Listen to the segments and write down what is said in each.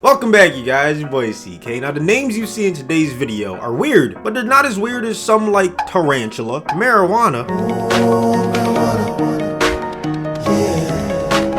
Welcome back, you guys, your boy CK. Now the names you see in today's video are weird, but they're not as weird as some like tarantula, marijuana,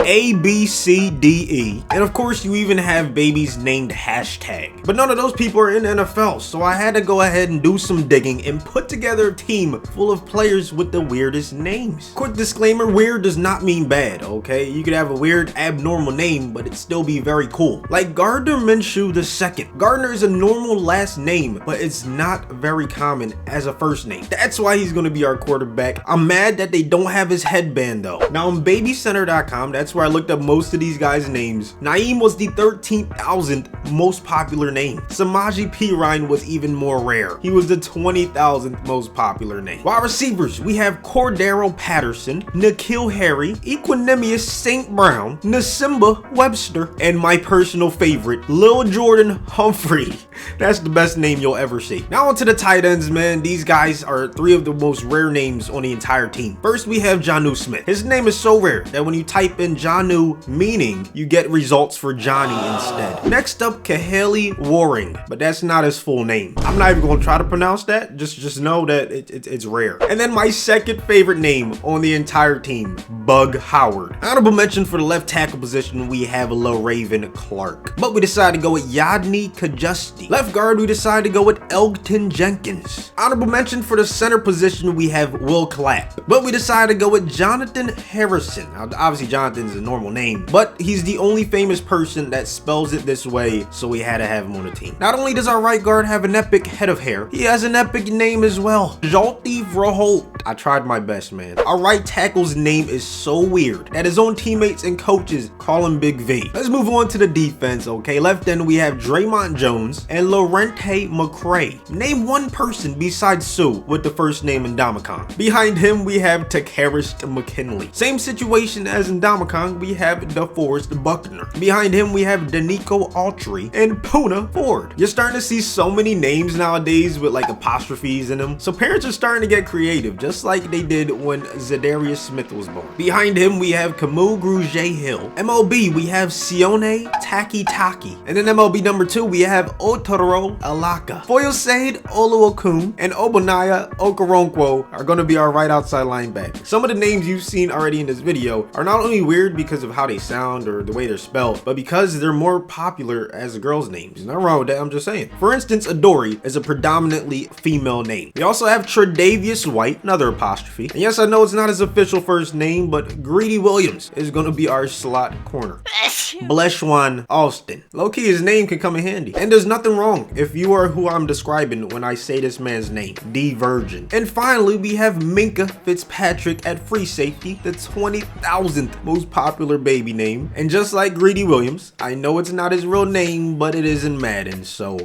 A, B, C, D, E, and of course you even have babies named hashtag. But none of those people are in the NFL, so I had to go ahead and do some digging and put together a team full of players with the weirdest names. Quick disclaimer, weird does not mean bad, okay? You could have a weird, abnormal name, but it'd still be very cool. Like Gardner Minshew II. Gardner is a normal last name, but it's not very common as a first name. That's why he's gonna be our quarterback. I'm mad that they don't have his headband though. Now on babycenter.com, that's where I looked up most of these guys' names. Naeem was the 13,000th most popular name. Samaje Perine was even more rare. He was the 20,000th most popular name. Wide receivers, we have Cordero Patterson, N'Keal Harry, Equanimous St. Brown, Nasimba Webster, and my personal favorite, lil'jordan Humphrey. That's the best name you'll ever see. Now onto the tight ends, man. These guys are three of the most rare names on the entire team. First, we have Jonnu Smith. His name is so rare that when you type in Jonnu meaning, you get results for Johnny instead. Next up, Kahale Warring, but that's not his full name. I'm not even gonna try to pronounce that. Just know that it's rare. And then my second favorite name on the entire team, Bug Howard. Honorable mention for the left tackle position, we have Lil Raven Clark, but we decided to go with Yadni Kajusti. Left guard, we decided to go with Elgton Jenkins. Honorable mention for the center position, we have Will Clapp, but we decided to go with Jonathan Harrison. Now, obviously Jonathan's a normal name, but he's the only famous person that spells it this way, so we had to have him on the team. Not only does our right guard have an epic head of hair, he has an epic name as well, Jalti Vroholt. I tried my best, man. Our right tackle's name is so weird that his own teammates and coaches call him Big V. Let's move on to the defense, okay? Left end, we have Draymond Jones and Lorente McCray. Name one person besides Sue with the first name Ndamukong. Behind him, we have Takarist McKinley. Same situation as Ndamukong, we have DeForest Buckner. Behind him, we have Danico Autry and Puna Ford. You're starting to see so many names nowadays with like apostrophes in them, so parents are starting to get creative, just like they did when Zadarius Smith was born. Behind him, we have Camus Grugier Hill. MLB, we have Sione Taki Taki. And then MLB number 2, we have Otaro Alaka. Foyosade Oluokun and Obonaya Okoronkwo are going to be our right outside linebacker. Some of the names you've seen already in this video are not only weird because of how they sound or the way they're spelled, but because they're more popular as a girl's names. There's nothing wrong with that, I'm just saying. For instance, Adori is a predominantly female name. We also have Tre'Davious White, another apostrophe. And yes, I know it's not his official first name, but Greedy Williams is going to be our slot corner. Bleshwan Austin. Low-key, his name can come in handy. And there's nothing wrong if you are who I'm describing when I say this man's name, D Virgin. And finally, we have Minka Fitzpatrick at free safety, the 20,000th most popular baby name. And just like Greedy Williams, I know it's not his real name, but it is in Madden, so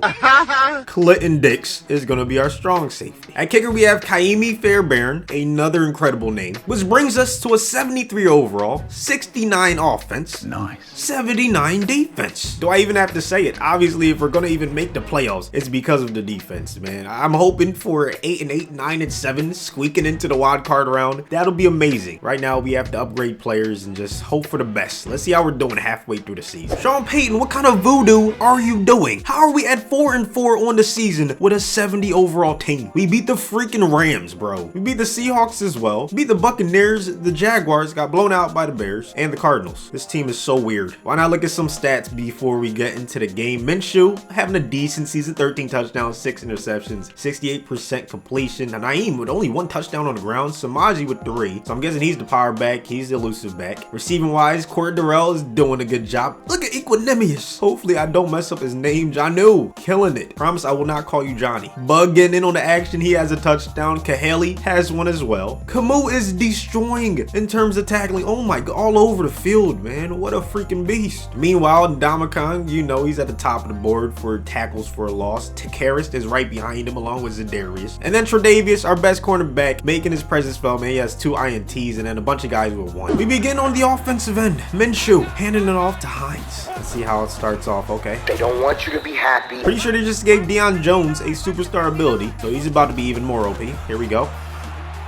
Clinton Dix is gonna be our strong safety. At kicker, we have Kaimi Fairbairn, another incredible name, which brings us to a 73 overall, 69 offense, nice, 79 defense. Do I even have to say it? Obviously, if we're gonna even make the playoffs, it's because of the defense, man. I'm hoping for 8-8, 9-7, squeaking into the wild card round. That'll be amazing. Right now, we have to upgrade players and just hope for the best. Let's see how we're doing halfway through the season. Sean Payton, what kind of voodoo are you doing? How are we at 4-4 on the season with a 70 overall team? We beat the freaking Rams, bro. We beat the Seahawks as well. We beat the Buccaneers, the Jaguars, got blown out by the Bears, and the Cardinals. This team is so weird. Why not look at some stats before we get into the game? Minshew having a decent season, 13 touchdowns, 6 interceptions, 68% completion. Now Naeem with only 1 touchdown on the ground, Samaje with 3. So I'm guessing he's the power back, he's the elusive back. Receiving wise, Cordero is doing a good job. Look at Equanimous. Hopefully I don't mess up his name. Jonnu, killing it. Promise I will not call you Johnny. Bug getting in on the action, he has a touchdown. Kahale has one as well. Camus is destroying in terms of tackling. Oh my god, all over the field, man. What a freaking beast. Meanwhile, Ndamukong, you know, he's at the top of the board for tackles for a loss. Takarist is right behind him along with Zadarius. And then Tre'Davious, our best cornerback, making his presence felt, man. He has 2 INTs and then a bunch of guys with 1. We begin on the offensive end. Minshew handing it off to Hines. Let's see how it starts off, okay? They don't want you to be happy. Pretty sure they just gave Deion Jones a superstar ability, so he's about to be even more OP. Here we go.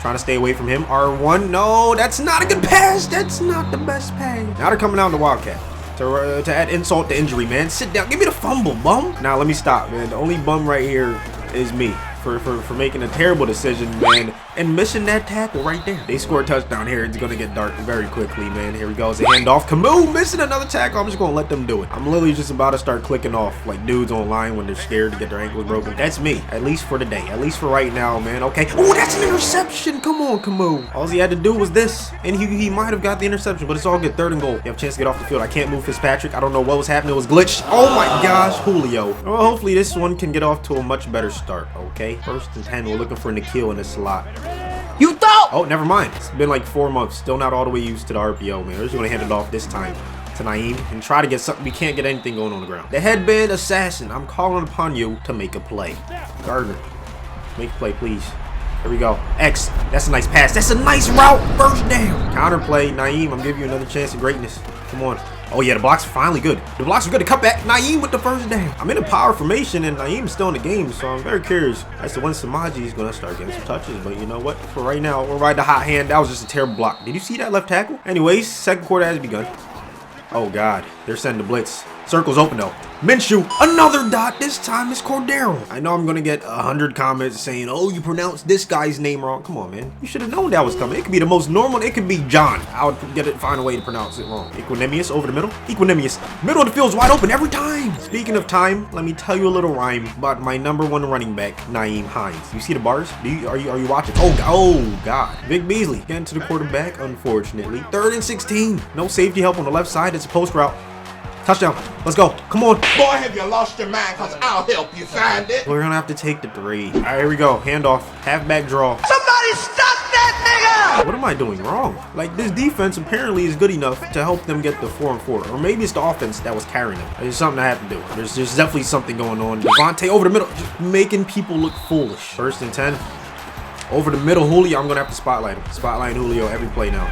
Trying to stay away from him. R1. No, that's not a good pass. That's not the best pass. Now they're coming out in the Wildcat. To add insult to injury, man. Sit down. Give me the fumble, bum. Now, let me stop, man. The only bum right here is me. For making a terrible decision, man, and missing that tackle right there. They score a touchdown here. It's gonna get dark very quickly, man. Here we go. It's a handoff. Camus missing another tackle. I'm just gonna let them do it. I'm literally just about to start clicking off like dudes online when they're scared to get their ankles broken. That's me, at least for the day, at least for right now, man. Okay. Oh, that's an interception. Come on, Camus. All he had to do was this, and he might have got the interception, but it's all good. 3rd and goal. You have a chance to get off the field. I can't move Fitzpatrick. I don't know what was happening. It was glitched. Oh my gosh, Julio. Well, hopefully this one can get off to a much better start. Okay. 1st and 10. We're looking for Nikhil in this slot. You thought? Oh, never mind. It's been like 4 months. Still not all the way used to the RPO, man. We're just going to hand it off this time to Naeem and try to get something. We can't get anything going on the ground. The headband assassin. I'm calling upon you to make a play. Gardner, make a play, please. Here we go. X. That's a nice pass. That's a nice route. 1st down. Counter play. Naeem, I'm giving you another chance of greatness. Come on. Oh, yeah, the blocks are finally good. The blocks are good. The cutback. Naeem with the 1st down. I'm in a power formation, and Naeem's still in the game, so I'm very curious as to when Samaji is going to start getting some touches. But you know what? For right now, we'll ride the hot hand. That was just a terrible block. Did you see that left tackle? Anyways, 2nd quarter has begun. Oh, God. They're sending the blitz. Circle's open, though. Minshew, another dot. This time it's Cordero. I know I'm going to get 100 comments saying, oh, you pronounced this guy's name wrong. Come on, man. You should have known that was coming. It could be the most normal. It could be John. I would find a way to pronounce it wrong. Equanimous over the middle. Equanimous. Middle of the field's wide open every time. Speaking of time, let me tell you a little rhyme about my #1 running back, Nyheim Hines. You see the bars? Are you watching? Oh, God. Vic Beasley getting to the quarterback, unfortunately. 3rd and 16. No safety help on the left side. It's a post route. Touchdown. Let's go. Come on. Boy, have you lost your mind, because I'll help you find it. We're going to have to take the 3. All right, here we go. Handoff. Halfback draw. Somebody stop that nigga! What am I doing wrong? Like, this defense apparently is good enough to help them get the 4 and 4. Or maybe it's the offense that was carrying them. There's something I have to do. There's definitely something going on. Devontae over the middle. Just making people look foolish. 1st and 10. Over the middle, Julio. I'm going to have to spotlight him. Spotlight Julio every play now.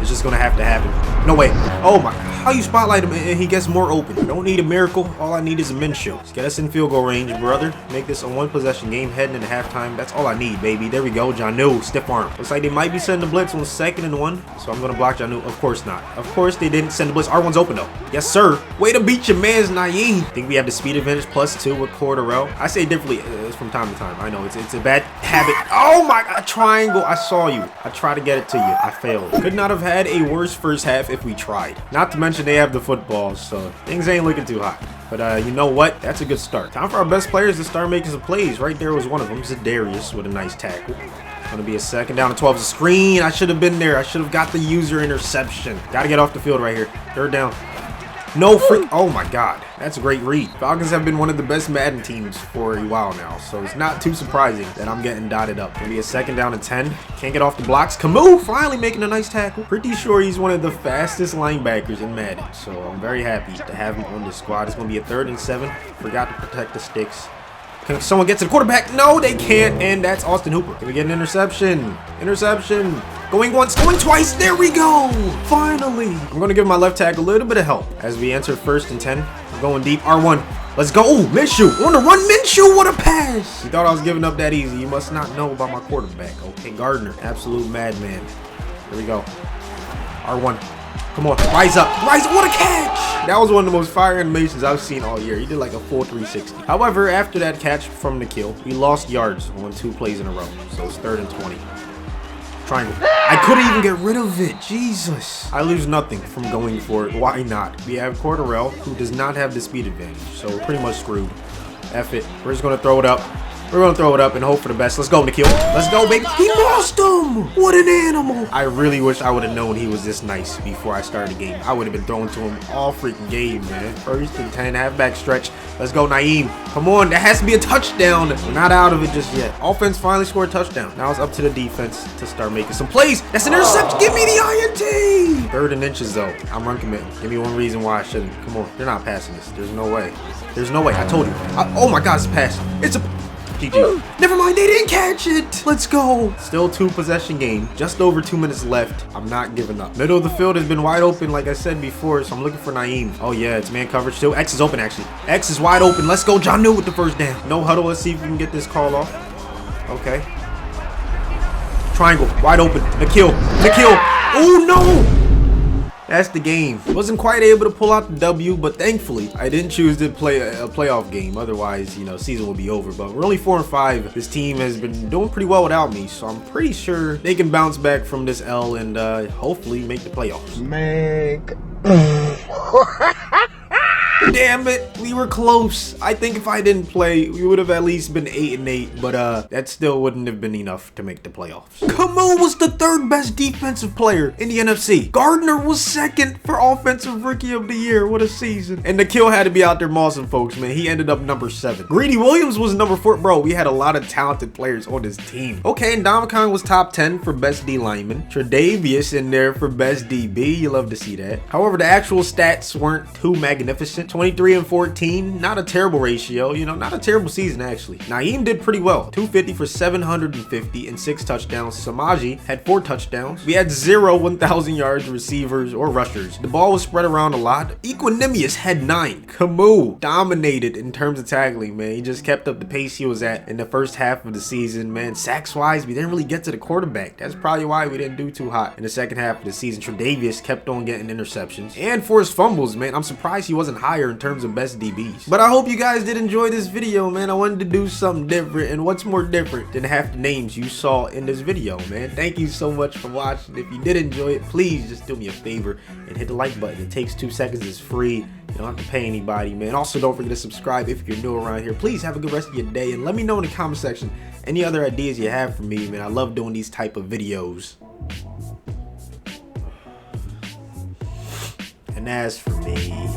It's just gonna have to happen. No way. Oh my, how you spotlight him and he gets more open? I don't need a miracle. All I need is a Minshew. Just get us in field goal range, brother. Make this a 1-possession game heading into halftime. That's all I need, baby. There we go. Janu, stiff arm. Looks like they might be sending the blitz on 2nd and 1. So I'm gonna block Janu. Of course not. Of course they didn't send the blitz. R1's open though. Yes, sir. Way to beat your man's Naeem. Think we have the speed advantage +2 with Cordero. I say differently. It's from time to time. I know it's a bad habit. Oh my God, triangle. I saw you. I tried to get it to you. I failed. Could not have had a worse first half if we tried. Not to mention they have the football, so things ain't looking too hot. But you know what? That's a good start. Time for our best players to start making some plays. Right there was one of them. Zadarius with a nice tackle. Gonna be a 2nd down and 12. It's a screen. I should have been there. I should have got the user interception. Gotta get off the field right here. 3rd down. No freak. Oh my God. That's a great read. Falcons have been one of the best Madden teams for a while now, so it's not too surprising that I'm getting dotted up. Gonna be a 2nd down and 10. Can't get off the blocks. Camus finally making a nice tackle. Pretty sure he's one of the fastest linebackers in Madden, so I'm very happy to have him on the squad. It's gonna be a 3rd and 7. Forgot to protect the sticks. Can someone get to the quarterback? No, they can't, and that's Austin Hooper. Can we get an interception? Interception. Going once, going twice. There we go. Finally. I'm going to give my left tackle a little bit of help as we enter 1st and 10. We're going deep. R1. Let's go. Oh, Minshew. On the run. Minshew. What a pass. You thought I was giving up that easy. You must not know about my quarterback. Okay, Gardner. Absolute madman. Here we go. R1. Come on, rise up, rise up, what a catch! That was one of the most fire animations I've seen all year. He did like a full 360. However, after that catch from Nikhil, we lost yards on 2 plays in a row. So it's 3rd and 20. Triangle. I couldn't even get rid of it, Jesus. I lose nothing from going for it, why not? We have Cordero, who does not have the speed advantage, so we're pretty much screwed. F it, we're just gonna throw it up. We're going to throw it up and hope for the best. Let's go, Nikhil. Let's go, baby. He lost him. What an animal. I really wish I would have known he was this nice before I started the game. I would have been throwing to him all freaking game, man. 1st and 10, halfback stretch. Let's go, Naeem. Come on. That has to be a touchdown. We're not out of it just yet. Offense finally scored a touchdown. Now it's up to the defense to start making some plays. That's an interception. Give me the INT. 3rd and inches, though. I'm run committing. Give me one reason why I shouldn't. Come on. They're not passing this. There's no way. There's no way. I told you. Oh, my God. It's a pass. It's a... GG. Never mind, they didn't catch it. Let's go. Still 2-possession game. Just over 2 minutes left. I'm not giving up. Middle of the field has been wide open, like I said before, so I'm looking for Naeem. Oh, yeah, it's man coverage still. X is open, actually. X is wide open. Let's go. Janu with the 1st down. No huddle. Let's see if we can get this call off. Okay. Triangle. Wide open. Nikhil. Nikhil. Oh, no. That's the game. Wasn't quite able to pull out the W, but thankfully I didn't choose to play a playoff game. Otherwise, you know, season will be over. But we're only 4-5. This team has been doing pretty well without me, so I'm pretty sure they can bounce back from this L and hopefully make the playoffs. Damn it, we were close. I think if I didn't play, we would have at least been 8-8, but that still wouldn't have been enough to make the playoffs. Camus was the 3rd best defensive player in the NFC. Gardner was 2nd for offensive rookie of the year. What a season. And the kill had to be out there mossing folks, man. He ended up number 7. Greedy Williams was number 4. Bro, we had a lot of talented players on this team. Okay, and Domicon was top 10 for best D lineman. Tre'Davious in there for best DB. You love to see that. However, the actual stats weren't too magnificent. 23 and 14, not a terrible ratio, you know, not a terrible season actually. Naeem did pretty well, 250 for 750 and 6 touchdowns. Samaji had 4 touchdowns. We had 0 1,000 yards receivers or rushers. The ball was spread around a lot. Equanimous had 9. Camus dominated in terms of tackling, man. He just kept up the pace he was at in the first half of the season, man. Sacks wise, we didn't really get to the quarterback. That's probably why we didn't do too hot in the second half of the season. Tre'Davious kept on getting interceptions and forced fumbles, man. I'm surprised he wasn't higher in terms of best DBs. But I hope you guys did enjoy this video, man. I wanted to do something different, and what's more different than half the names you saw in this video, man. Thank you so much for watching. If you did enjoy it, please just do me a favor and hit the like button. It takes 2 seconds. It's free. You don't have to pay anybody, man. Also, don't forget to subscribe if you're new around here. Please have a good rest of your day, and let me know in the comment section any other ideas you have for me, man. I love doing these type of videos. And as for me,